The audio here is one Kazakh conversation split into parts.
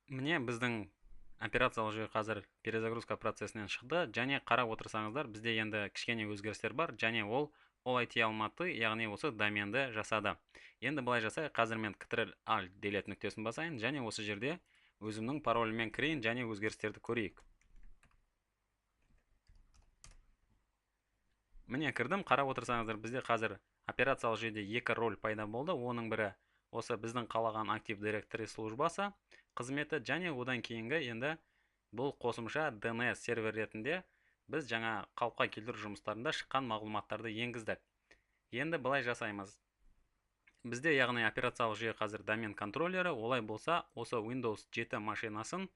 Міне біздің операциялық жүйе қазір перезагрузка процесінен шықты, және қарап отырсаңыздар, бізде енді кішкене өзгерістер бар, және ол IT Алматы, яғни осы доменді жасады. Енді былай жасайық, қазір мен Ctrl-Alt Delete нүктесін басайын, және осы жерде өзімнің пароліммен кірейін, және өзгерістерді көрейік. Міне кірдім, қарап отырсаңыздар, бізде қазір операциялық жүйеде екі роль пайда болды. Оның бірі осы біздің қалаған Active Directory службасы қызметі, және одан кейінгі енді бұл қосымша DNS сервер ретінде біз жаңа қалыпқа келтіру жұмыстарында шыққан мағлұматтарды енгіздік. Енді былай жасаймыз. Бізде яғни операциялық жүйе қазір домен контроллері, олай болса осы Windows 7 машинасын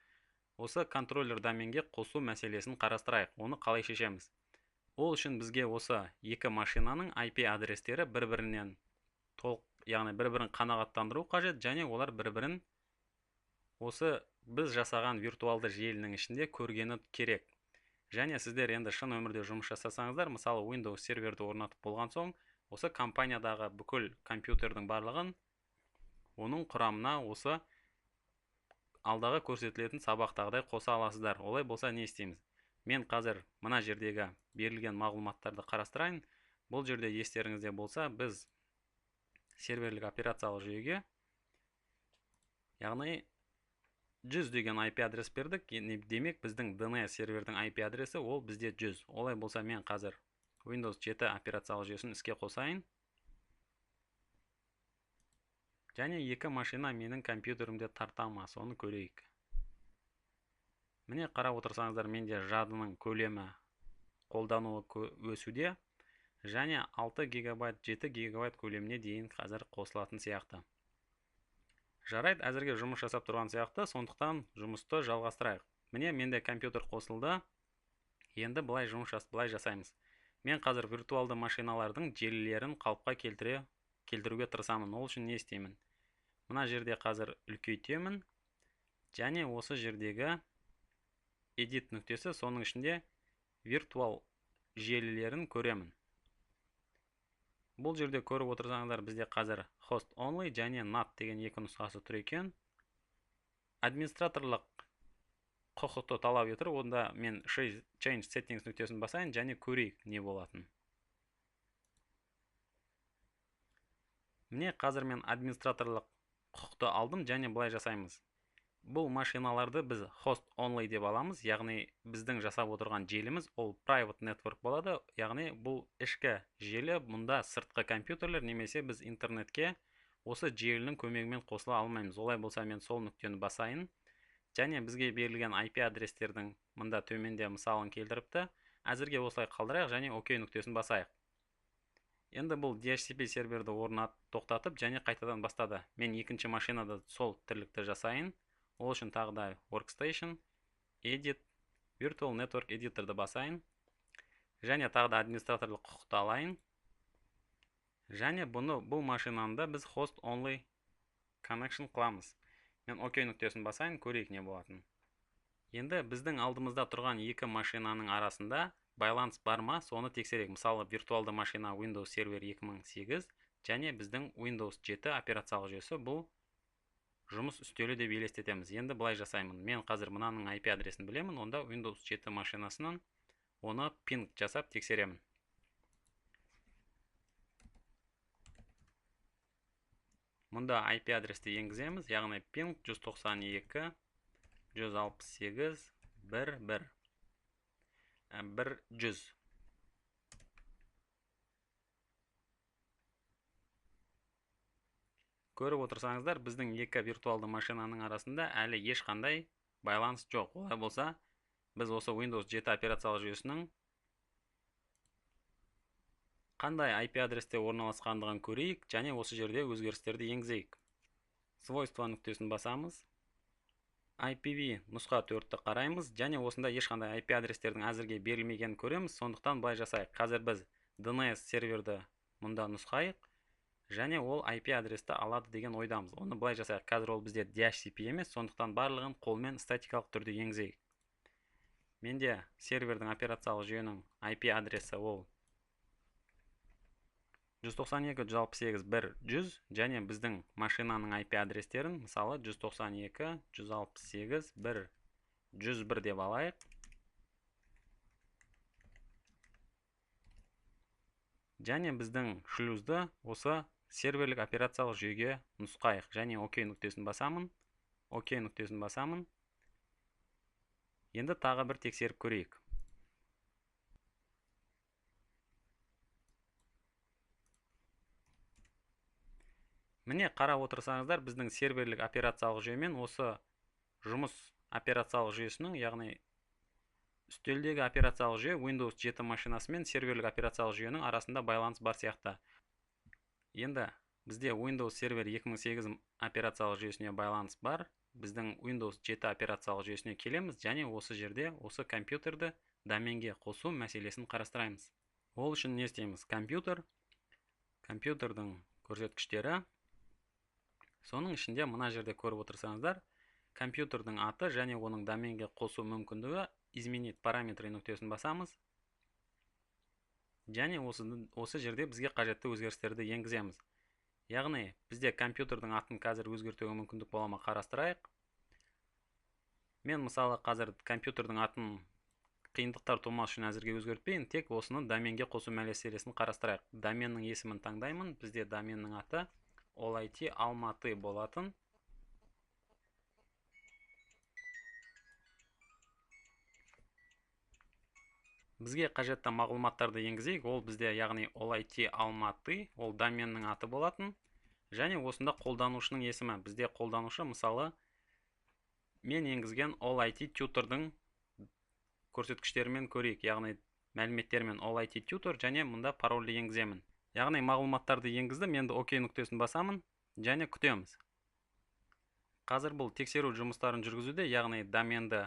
осы контроллер доменге қосу мәселесін қарастырайық. Оны қалай шешеміз? Ол үшін бізге осы екі машинаның IP адрестері бір-бірінен толық, яғни бір-бірін қанағаттандыру қажет, және олар бір-бірін осы біз жасаған виртуалды желінің ішінде көргені керек. Және сіздер енді шын өмірде жұмыс жасасаңыздар, мысалы Windows серверді орнатып болған соң, осы компаниядағы бүкіл компьютердің барлығын оның құрамына осы алдағы көрсетілетін сабақтағыдай қоса аласыздар. Олай болса не істейміз? Мен қазір мына жердегі берілген мағлұматтарды қарастырайын. Бұл жерде естеріңізде болса, біз серверлік операциялық жүйеге, яғни 100 деген IP адрес бердік. Демек, біздің DNS сервердің IP адресі ол бізде 100. Олай болса, мен қазір Windows 7 операциялық жүйесін іске қосайын. Және екі машина менің компьютерімде тартама, соны көрейік. Міне қарап отырсаңыздар, менде жадының көлемі қолдануы өсуде, және 6 гигабайт 7 гигабайт көлеміне дейін қазір қосылатын сияқты. Жарайды, әзірге жұмыс жасап тұрған сияқты, сондықтан жұмысты жалғастырайық. Міне менде компьютер қосылды. Енді былай жасаймыз. Мен қазір виртуалды машиналардың желілерін қалыпқа келтіруге тырысамын. Ол үшін не істеймін? Мына жерде қазір үлкейтемін, және осы жердегі edit нүктесі, соның ішінде виртуал желілерін көремін. Бұл жерде көріп отырсаңыздар, бізде қазір host only және NAT деген екі нұсқасы тұр екен. Администраторлық құқықты талап етір, онда мен change settings нүктесін басайын, және көрейік не болатын. Міне қазір мен администраторлық құқықты алдым, және былай жасаймыз. Бұл машиналарды біз host only деп аламыз, яғни біздің жасап отырған желіміз ол private network болады, яғни бұл ішкі желі, мұнда сыртқы компьютерлер немесе біз интернетке осы желінің көмегімен қосыла алмаймыз. Олай болса, мен сол нүктені басайын, және бізге берілген IP адрестердің мұнда төменде мысалын келтіріпті. Әзірге осылай қалдырайық, және OK нүктесін басайық. Енді бұл DHCP серверді тоқтатып, және қайтадан бастады. Мен екінші машинада сол тірлікті жасайын. Ол үшін тағы да Workstation, Edit, Virtual Network Editor'ды басайын. Және тағы да администраторлық құқықты алайын. Және бұл машинамда біз host only connection қыламыз. Мен OK нүктесін басайын, көрейік не болатын. Енді біздің алдымызда тұрған екі машинаның арасында байланыс бар ма, соны тексерейік. Мысалы, виртуалды машина Windows Server 2008 және біздің Windows 7 операциялық жүйесі, бұл жұмыс үстелі деп елестетеміз. Енді былай жасаймын. Мен қазір мынаның IP адресін білемін, онда Windows 7 машинасынан оны ping жасап тексеремін. Мұнда IP адресті енгіземіз, яғни ping 192 168 1 100. Көріп отырсаңыздар, біздің екі виртуалды машинаның арасында әлі ешқандай байланыс жоқ. Олай болса, біз осы Windows 7 операциялық жүйесінің қандай IP адресте орналасқандығын көрейік, және осы жерде өзгерістерді енгізейік. Свойства нүктесін басамыз. IPv нұсқа 4-ті қараймыз, және осында ешқандай IP адрестердің әзірге берілмегенін көреміз. Сондықтан былай жасайық. Қазір біз DNS серверді мұнда нұсқайық, және ол IP адресті алады деген ойдамыз. Оны былай жасайық. Қазір ол бізде DHCP емес, сондықтан барлығын қолмен статикалық түрде енгізейік. Менде сервердің операциялық жүйенің IP адресі ол 192.168.1.100 және біздің машинаның IP адрестерін мысалы 192.168.1.101 деп алайық. Және біздің шлюзді осы серверлік операциялық жүйеге нұсқайық. Және ОК нүктесін басамын. ОК нүктесін басамын. Енді тағы бір тексеріп көрейік. Міне қарап отырсаңыздар, біздің серверлік операциялық жүйемен осы жұмыс операциялық жүйесінің, яғни үстелдегі операциялық жүйе Windows 7 машинасы мен серверлік операциялық жүйенің арасында байланыс бар сияқты. Енді бізде Windows Server 2008 операциялық жүйесіне байланыс бар. Біздің Windows 7 операциялық жүйесіне келеміз және осы жерде осы компьютерді доменге қосу мәселесін қарастыраймыз. Ол үшін не істейміз? Компьютердің көрсеткіштері. Соның ішінде мына жерде көріп отырсаңыздар, компьютердің аты және оның доменге қосу мүмкіндігі изменить параметры нүктесін басамыз. Және осы жерде бізге қажетті өзгерістерді енгіземіз. Яғни бізде компьютердің атын қазір өзгертуге мүмкіндік бола ма қарастырайық. Мен мысалы қазір компьютердің атын қиындықтар тумас үшін әзірге өзгертпейін, тек осыны доменге қосу мәселесін қарастырайық. Доменнің есімін таңдаймын. Бізде доменнің аты OLIT Алматы болатын. Бізге қажетті мағлұматтарды енгізейік. Ол бізде яғни OLIT Алматы, ол доменнің аты болатын. Және осында қолданушының есімі. Бізде қолданушы мысалы мен енгізген OLIT Tutor'дың көрсеткіштерімен көрейік. Яғни мәліметтермен OLIT Tutor және мұнда парольді енгіземін. Яғни мағлұматтарды енгіздім. Енді ОК нүктесін басамын және күтеміз. Қазір бұл тексеру жұмыстарын жүргізуде, яғни доменді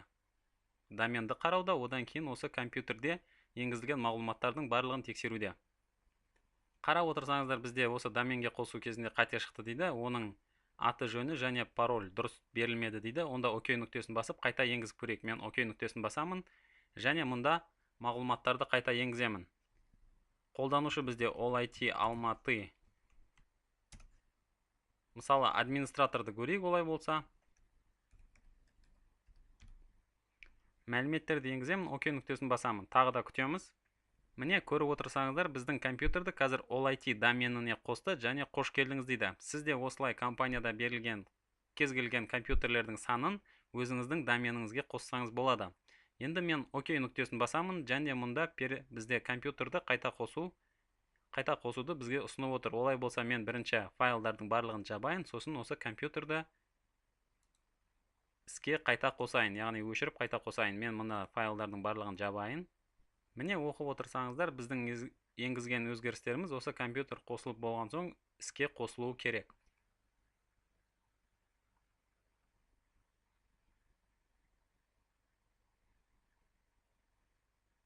қарауда, одан кейін осы компьютерде енгізілген мағлұматтардың барлығын тексеруде. Қарап отырсаңыздар, бізде осы доменге қосу кезінде қате шықты дейді. Оның аты жөні және пароль дұрыс берілмеді дейді. Онда ОК нүктесін басып қайта енгізіп көрейік. Мен ОК нүктесін басамын және мұнда мағлұматтарды қайта енгіземін. Қолданушы бізде OLIT Алматы. Мысалы, администраторды көрейік олай болса. Мәліметтерді енгіземін, ОК нүктесін басамын. Тағы да күтеміз. Міне көріп отырсаңыздар, біздің компьютерді қазір OLIT доменіне қосты және қош келдіңіз дейді. Сізде осылай компанияда берілген кез келген компьютерлердің санын өзіңіздің доменіңізге қоссаңыз болады. Енді мен ОК нүктесін басамын және мұнда бізде компьютерді қайта қосуды бізге ұсынып отыр. Олай болса мен бірінші файлдардың барлығын жабайын, сосын осы компьютерді іске қайта қосайын, яғни өшіріп қайта қосайын. Мен мұнда файлдардың барлығын жабайын. Міне оқып отырсаңыздар, біздің енгізген өзгерістеріміз осы компьютер қосылып болған соң іске қосылуы керек.